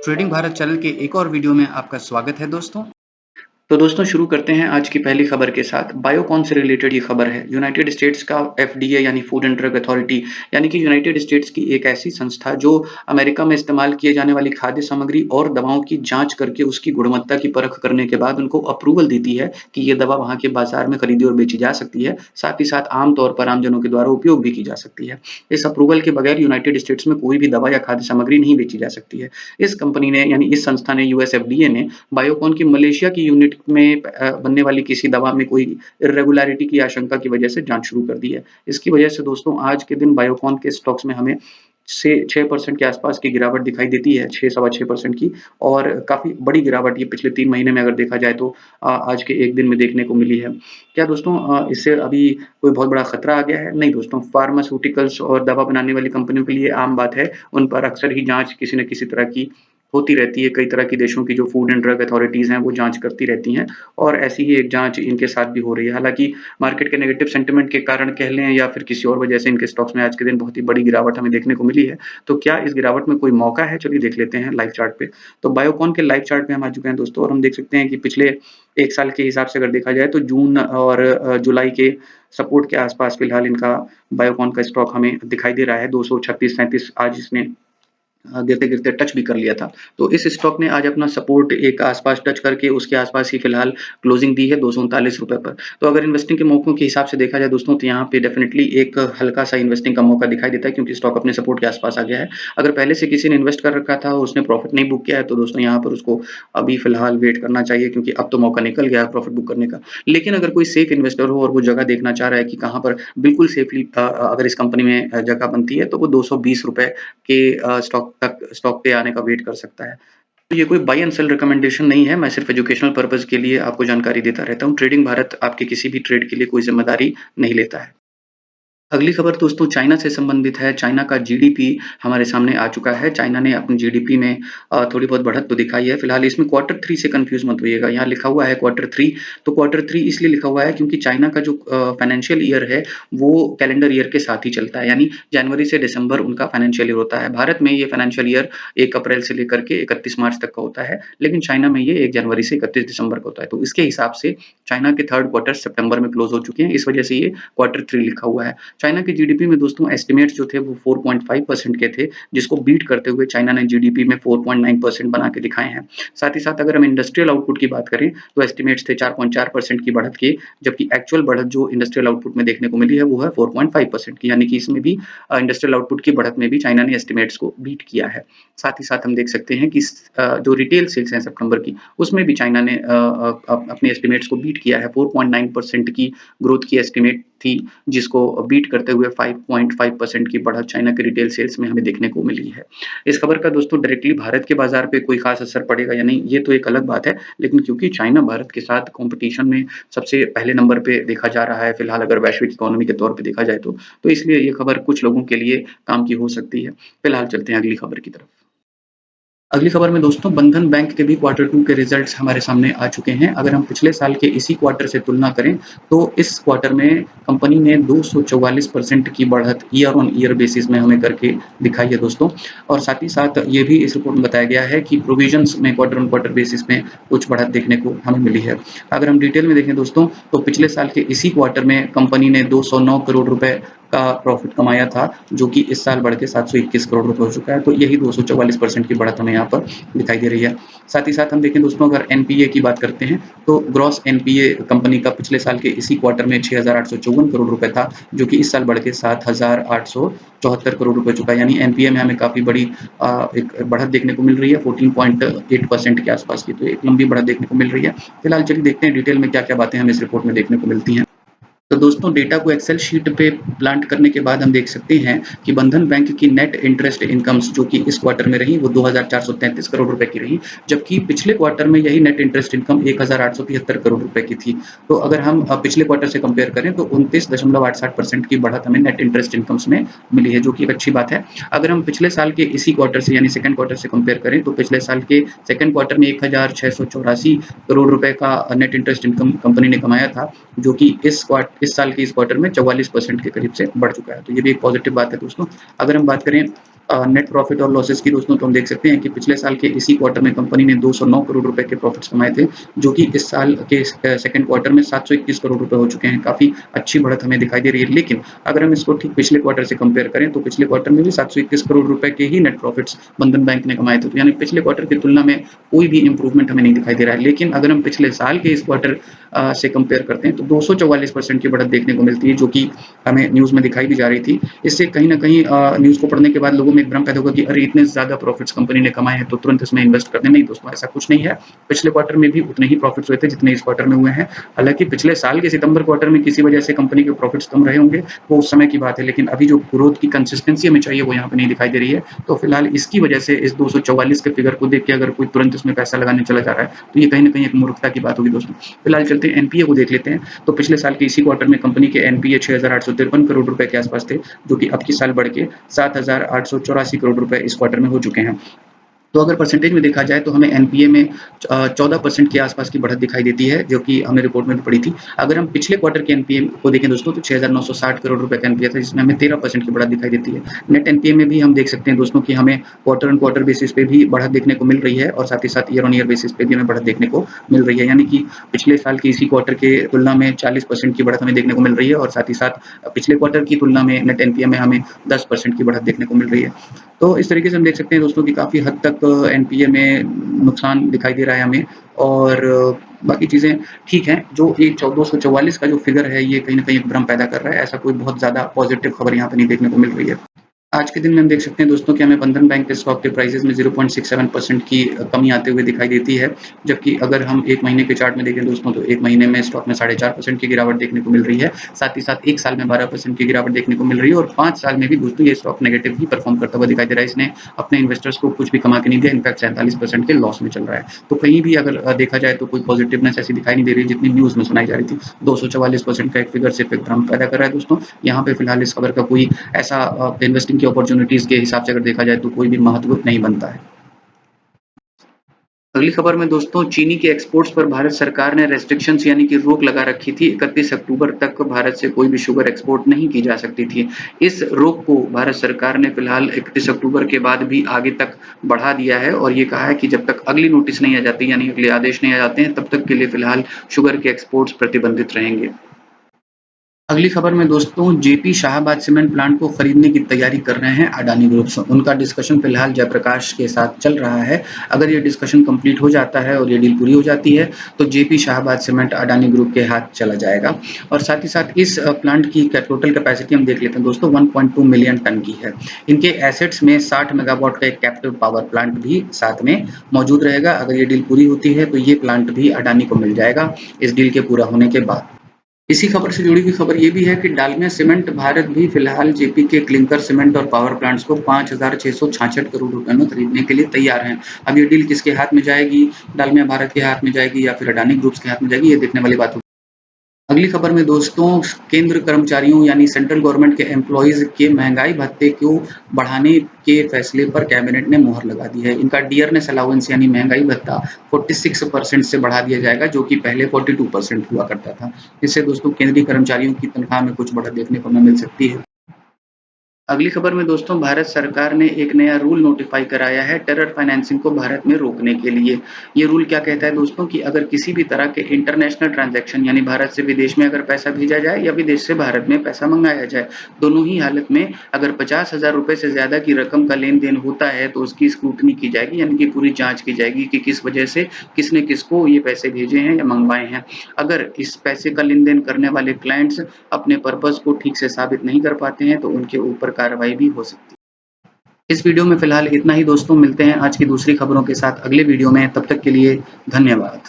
Trading Bharat channel के एक और वीडियो में आपका स्वागत है दोस्तों। तो दोस्तों शुरू करते हैं आज की पहली खबर के साथ। बायोकॉन से रिलेटेड ये खबर है। यूनाइटेड स्टेट्स का एफडीए यानी फूड एंड ड्रग अथॉरिटी यानी कि यूनाइटेड स्टेट्स की एक ऐसी संस्था जो अमेरिका में इस्तेमाल किए जाने वाली खाद्य सामग्री और दवाओं की जांच करके उसकी गुणवत्ता की परख करने के बाद उनको अप्रूवल देती है कि ये दवा वहाँ के बाजार में खरीदी और बेची जा सकती है, साथ ही साथ आम तौर पर आमजनों के द्वारा उपयोग भी की जा सकती है। इस अप्रूवल के बगैर यूनाइटेड स्टेट्स में कोई भी दवा या खाद्य सामग्री नहीं बेची जा सकती है। इस कंपनी ने यानी इस संस्था ने यूएस एफडीए ने बायोकॉन की मलेशिया की यूनिट में बनने वाली किसी दवा में कोई इर्रेगुलरिटी की आशंका की वजह से जांच शुरू कर दी है। इसकी वजह से दोस्तों आज के दिन बायोकॉन के स्टॉक्स में हमें से 6% के आसपास की गिरावट दिखाई देती है, 6 सवा 6% की, और काफ़ी बड़ी गिरावट ये पिछले 3 महीने में अगर देखा जाए तो आज के एक दिन में देखने को मिली है। क्या दोस्तों इससे अभी कोई बहुत बड़ा खतरा आ गया है? नहीं दोस्तों, फार्मास्यूटिकल्स और दवा बनाने वाली कंपनियों के लिए आम बात है, उन पर अक्सर ही जाँच किसी न किसी तरह की होती रहती है। कई तरह की देशों की जो फूड एंड ड्रग अथॉरिटीज़ हैं, वो जाँच करती रहती हैं और ऐसी ही एक जाँच इनके साथ भी हो रही है। हालाँकि मार्केट के नेगेटिव सेंटिमेंट के कारण कह लें या फिर किसी और वजह से इनके स्टॉक्स में आज के दिन बहुत ही बड़ी गिरावट हमें देखने को मिली है। तो क्या इस गिरावट में कोई मौका है? चलिए देख लेते हैं लाइव चार्ट पे। तो बायोकॉन के लाइव चार्ट पे हम आ चुके हैं दोस्तों और हम देख सकते हैं कि पिछले 1 साल के हिसाब से अगर देखा जाए तो जून और जुलाई के सपोर्ट के आस-पास फिलहाल इनका बायोकॉन का स्टॉक हमें दिखाई दे रहा है। 236-37 आज इसने गिरते-गिरते टच भी कर लिया था। तो इस स्टॉक ने आज अपना सपोर्ट एक आस-पास टच करके उसके आस-पास ही फिलहाल क्लोजिंग दी है ₹239 पर। तो अगर इन्वेस्टिंग के मौकों के हिसाब से देखा जाए दोस्तों तो यहाँ पे डेफिनिटली एक हल्का-सा इन्वेस्टिंग का मौका दिखाई देता है क्योंकि स्टॉक अपने सपोर्ट के आस-पास आ गया है। अगर पहले से किसी ने इन्वेस्ट कर रखा था और उसने प्रॉफिट नहीं बुक किया है तो दोस्तों यहाँ पर उसको अभी फिलहाल वेट करना चाहिए क्योंकि अब तो मौका निकल गया है प्रॉफिट बुक करने का। लेकिन अगर कोई सेफ इन्वेस्टर हो और वो जगह देखना चाह रहा है कि कहाँ पर बिल्कुल सेफली अगर इस कंपनी में जगह बनती है तो वो ₹220 के स्टॉक पे आने का वेट कर सकता है। तो ये कोई बाय एंड सेल रिकमेंडेशन नहीं है, मैं सिर्फ एजुकेशनल पर्पज़ के लिए आपको जानकारी देता रहता हूँ। ट्रेडिंग भारत आपके किसी भी ट्रेड के लिए कोई ज़िम्मेदारी नहीं लेता है। अगली खबर दोस्तों चाइना से संबंधित है। चाइना का जीडीपी हमारे सामने आ चुका है। चाइना ने अपनी जीडीपी में थोड़ी बहुत बढ़त तो दिखाई है। फिलहाल इसमें क्वार्टर 3 से कन्फ्यूज़ मत होइएगा। यहाँ लिखा हुआ है क्वार्टर 3, तो क्वार्टर 3 इसलिए लिखा हुआ है क्योंकि चाइना का जो फाइनेंशियल ईयर है, वो कैलेंडर ईयर के साथ ही चलता है, यानी जनवरी से दिसंबर उनका फाइनेंशियल ईयर होता है। भारत में ये फाइनेंशियल ईयर 1 अप्रैल से लेकर के 31 मार्च तक का होता है, लेकिन चाइना में ये 1 जनवरी से 31 दिसंबर का होता है। तो इसके हिसाब से चाइना के 3rd क्वार्टर सितंबर में क्लोज़ हो चुके हैं, इस वजह से ये क्वार्टर 3 लिखा हुआ है। चाइना की जीडीपी में दोस्तों एस्टिमेट्स जो थे वो 4.5% के थे, जिसको बीट करते हुए चाइना ने जीडीपी में 4.9% बना के दिखाए हैं। साथ ही साथ अगर हम इंडस्ट्रियल आउटपुट की बात करें तो एस्टिमेट्स थे 4.4% की बढ़त के, जबकि एक्चुअल बढ़त जो इंडस्ट्रियल आउटपुट में देखने को मिली है वो है 4.5% की, यानी कि इसमें भी इंडस्ट्रियल आउटपुट की बढ़त में भी चाइना ने एस्टिमेट्स को बीट किया है। साथ ही साथ हम देख सकते हैं कि जो रिटेल सेल्स हैं सितंबर की, उसमें भी चाइना ने अपने एस्टिमेट्स को बीट किया है। 4.9% की ग्रोथ की एस्टिमेट थी, जिसको बीट करते हुए 5.5% की बढ़त चाइना के रिटेल सेल्स में हमें देखने को मिली है। इस खबर का दोस्तों डायरेक्टली भारत के बाजार पे कोई खास असर पड़ेगा या नहीं, ये तो एक अलग बात है, लेकिन क्योंकि चाइना भारत के साथ कॉम्पिटिशन में सबसे पहले नंबर पे देखा जा रहा है फिलहाल अगर वैश्विक इकोनॉमी के तौर पे देखा जाए तो इसलिए ये खबर कुछ लोगों के लिए काम की हो सकती है। फिलहाल चलते हैं अगली खबर की तरफ। अगली खबर में दोस्तों बंधन बैंक के भी क्वार्टर 2 के रिजल्ट्स हमारे सामने आ चुके हैं। अगर हम पिछले साल के इसी क्वार्टर से तुलना करें तो इस क्वार्टर में कंपनी ने 244% की बढ़त ईयर ऑन ईयर बेसिस में हमें करके दिखाई है दोस्तों। और साथ ही साथ ये भी इस रिपोर्ट में बताया गया है कि प्रोविजंस में क्वार्टर ऑन क्वार्टर बेसिस में कुछ बढ़त देखने को हमें मिली है। अगर हम डिटेल में देखें दोस्तों तो पिछले साल के इसी क्वार्टर में कंपनी ने 209 करोड़ रुपए का प्रॉफिट कमाया था, जो कि इस साल बढ़ के 721 करोड़ रुपए हो चुका है। तो यही 244% की बढ़त हमें यहाँ पर दिखाई दे रही है। साथ ही साथ हम देखें दोस्तों अगर एनपीए की बात करते हैं तो ग्रॉस एनपीए कंपनी का पिछले साल के इसी क्वार्टर में 6,854 करोड़ रुपए था, जो कि इस साल बढ़ के 7,874 करोड़ रुपए चुका है। यानी एनपीए में हमें काफ़ी बड़ी एक बढ़त देखने को मिल रही है 14.8% के आसपास की, तो एक लंबी बढ़त देखने को मिल रही है। फिलहाल चलिए देखते हैं डिटेल में क्या-क्या बातें हमें इस रिपोर्ट में देखने को मिलती हैं। तो दोस्तों डेटा को एक्सेल शीट पे प्लांट करने के बाद हम देख सकते हैं कि बंधन बैंक की नेट इंटरेस्ट इनकम्स जो कि इस क्वार्टर में रही वो 2,433 करोड़ रुपए की रही, जबकि पिछले क्वार्टर में यही नेट इंटरेस्ट इनकम 1,873 करोड़ रुपए की थी। तो अगर हम पिछले क्वार्टर से कंपेयर करें तो 29.68% की बढ़त हमें नेट इंटरेस्ट इनकम्स में मिली है, जो कि एक अच्छी बात है। अगर हम पिछले साल के इसी क्वार्टर से यानी सेकंड क्वार्टर से कंपेयर करें तो पिछले साल के सेकंड क्वार्टर में 1,684 करोड़ रुपए का नेट इंटरेस्ट इनकम कंपनी ने कमाया था, जो कि इस साल के इस क्वार्टर में 44% के करीब से बढ़ चुका है। तो ये भी एक पॉजिटिव बात है दोस्तों। अगर हम बात करें नेट प्रॉफिट और लॉसेस की दोस्तों तो हम देख सकते हैं कि पिछले साल के इसी क्वार्टर में कंपनी ने 209 करोड़ रुपए के प्रॉफिट्स कमाए थे, जो कि इस साल के सेकंड क्वार्टर में 721 करोड़ रुपए हो चुके हैं। काफ़ी अच्छी बढ़त हमें दिखाई दे रही है। लेकिन अगर हम इसको ठीक पिछले क्वार्टर से कंपेयर करें तो पिछले क्वार्टर में भी 721 करोड़ रुपए के ही नेट प्रॉफिट्स बंधन बैंक ने कमाए थे। तो यानी पिछले क्वार्टर की तुलना में कोई भी इंप्रूवमेंट हमें नहीं दिखाई दे रहा है। लेकिन अगर हम पिछले साल के इस क्वार्टर से कंपेयर करते हैं तो 244% की बढ़त देखने को मिलती है, जो कि हमें न्यूज़ में दिखाई भी जा रही थी। इससे कहीं न कहीं न्यूज़ को पढ़ने के बाद लोगों में एक भ्रम पैदा होगा कि अरे इतने ज़्यादा प्रॉफिट्स कंपनी ने कमाए हैं तो तुरंत इसमें इन्वेस्ट कर दें। नहीं दोस्तों, ऐसा कुछ नहीं है। पिछले क्वार्टर में भी उतने ही प्रॉफिट्स हुए थे जितने इस क्वार्टर में हुए हैं। हालाँकि पिछले साल के सितंबर क्वार्टर में किसी वजह से कंपनी के प्रॉफिट्स कम रहे होंगे, वो उस समय की बात है। लेकिन अभी जो ग्रोथ की कंसिस्टेंसी हमें चाहिए वो यहाँ पे नहीं दिखाई दे रही है। तो फिलहाल इसकी वजह से इस 244 के फिगर को देख के अगर कोई तुरंत इसमें पैसा लगाने चला जा रहा है तो ये कहीं न कहीं एक मूर्खता की बात होगी दोस्तों। फिलहाल चलते हैं एनपीए को देख लेते हैं। तो पिछले साल के इसी क्वार्टर में कंपनी के एनपीए 6,853 करोड़ रुपए के आसपास थे, जो कि अब की साल बढ़ के 7,884 करोड़ रुपए इस क्वार्टर में हो चुके हैं। तो अगर परसेंटेज में देखा जाए तो हमें एनपीए में 14% के आसपास की बढ़त दिखाई देती है, जो कि हमें रिपोर्ट में भी पड़ी थी। अगर हम पिछले क्वार्टर के एनपीए को देखें दोस्तों तो 6,960 करोड़ रुपए का एनपीए था, जिसमें हमें 13% की बढ़त दिखाई देती है। नेट एनपीए में भी हम देख सकते हैं दोस्तों कि हमें क्वार्टर ऑन क्वार्टर बेसिस पे भी बढ़त देखने को मिल रही है और साथ ही साथ ईयर ऑन ईयर बेसिस पे भी हमें बढ़त देखने को मिल रही है। यानी कि पिछले साल के इसी क्वार्टर के तुलना में 40% की बढ़त हमें देखने को मिल रही है और साथ ही साथ पिछले क्वार्टर की तुलना में नेट एनपीए में हमें 10% की बढ़त देखने को मिल रही है। तो इस तरीके से हम देख सकते हैं दोस्तों कि काफ़ी हद तक एनपीए में नुकसान दिखाई दे रहा है हमें और बाकी चीज़ें ठीक हैं। जो ये 244 का जो फिगर है ये कहीं न कहीं एक भ्रम पैदा कर रहा है। ऐसा कोई बहुत ज़्यादा पॉजिटिव खबर यहाँ पे नहीं देखने को मिल रही है। आज के दिन में हम देख सकते हैं दोस्तों कि हमें बंधन बैंक के स्टॉक के प्राइसेस में 0.67% की कमी आते हुए दिखाई देती है। जबकि अगर हम 1 महीने के चार्ट में देखें दोस्तों तो 1 महीने में स्टॉक में 4.5% की गिरावट देखने को मिल रही है। साथ ही साथ 1 साल में 12% की गिरावट देखने को मिल रही है और 5 साल में भी दोस्तों ये स्टॉक नेगेटिव ही परफॉर्म करता हुआ दिखाई दे रहा है। इसने अपने इन्वेस्टर्स को कुछ भी कमा के नहीं दिया, इनफैक्ट 47% के लॉस में चल रहा है। तो कहीं भी अगर देखा जाए तो कोई पॉजिटिवनेस ऐसी दिखाई नहीं दे रही जितनी न्यूज़ में सुनाई जा रही थी। 244% का एक फिगर सिर्फ एक भ्रम पैदा कर रहा है दोस्तों। यहाँ पे फिलहाल इस खबर का कोई ऐसा इन्वेस्टिंग की अपॉर्चुनिटीज़ के हिसाब से अगर देखा जाए तो कोई भी महत्व नहीं बनता है। अगली खबर में दोस्तों चीनी के एक्सपोर्ट्स पर भारत सरकार ने रेस्ट्रिक्शंस यानी कि रोक लगा रखी थी। 31 अक्टूबर तक भारत से कोई भी शुगर एक्सपोर्ट नहीं की जा सकती थी। इस रोक को भारत सरकार ने फिलहाल 31 अक्टूबर के बाद भी आगे तक बढ़ा दिया है और ये कहा है कि जब तक अगली नोटिस नहीं आ जाती यानी अगले आदेश नहीं आ जाते हैं तब तक के लिए फिलहाल शुगर के एक्सपोर्ट्स प्रतिबंधित रहेंगे। अगली खबर में दोस्तों जेपी शाहाबाद सीमेंट प्लांट को खरीदने की तैयारी कर रहे हैं अडानी ग्रुप्स। उनका डिस्कशन फिलहाल जयप्रकाश के साथ चल रहा है। अगर ये डिस्कशन कंप्लीट हो जाता है और ये डील पूरी हो जाती है तो JP Shahabad cement Adani group के हाथ चला जाएगा और साथ ही साथ इस प्लांट की टोटल कैपेसिटी हम देख लेते हैं दोस्तों 1.2 मिलियन टन की है। इनके एसेट्स में 60 मेगावाट का एक कैप्टिव पावर प्लांट भी साथ में मौजूद रहेगा। अगर ये डील पूरी होती है तो ये प्लांट भी अडानी को मिल जाएगा इस डील के पूरा होने के बाद। इसी खबर से जुड़ी हुई खबर ये भी है कि डालमिया सीमेंट भारत भी फिलहाल जेपी के क्लिंकर सीमेंट और पावर प्लांट्स को 5,666 करोड़ रुपए में खरीदने के लिए तैयार हैं। अब ये डील किसके हाथ में जाएगी, डालमिया भारत के हाथ में जाएगी या फिर अडानी ग्रुप्स के हाथ में जाएगी, ये देखने वाली बात होगी। अगली खबर में दोस्तों केंद्र कर्मचारियों यानी सेंट्रल गवर्नमेंट के एम्प्लॉइज के महंगाई भत्ते को बढ़ाने के फैसले पर कैबिनेट ने मुहर लगा दी है। इनका डियरनेस अलाउंस यानी महंगाई भत्ता 46% से बढ़ा दिया जाएगा, जो कि पहले 42% हुआ करता था। इससे दोस्तों केंद्रीय कर्मचारियों की तनख्वाह में कुछ बढ़त देखने को मिल सकती है। अगली खबर में दोस्तों भारत सरकार ने एक नया रूल नोटिफाई कराया है टेरर फाइनेंसिंग को भारत में रोकने के लिए। ये रूल क्या कहता है दोस्तों कि अगर किसी भी तरह के इंटरनेशनल ट्रांजैक्शन यानी भारत से विदेश में अगर पैसा भेजा जाए या विदेश से भारत में पैसा मंगाया जाए, दोनों ही हालत में अगर 50,000 रुपए से ज्यादा की रकम का लेन देन होता है तो उसकी स्क्रूटनी की जाएगी यानी कि पूरी जांच की जाएगी कि किस वजह से किसने किसको ये पैसे भेजे हैं या मंगवाए हैं। अगर इस पैसे का लेन देन करने वाले क्लाइंट्स अपने पर्पस को ठीक से साबित नहीं कर पाते हैं तो उनके ऊपर कार्रवाई भी हो सकती है। इस वीडियो में फिलहाल इतना ही दोस्तों, मिलते हैं आज की दूसरी खबरों के साथ अगले वीडियो में। तब तक के लिए धन्यवाद।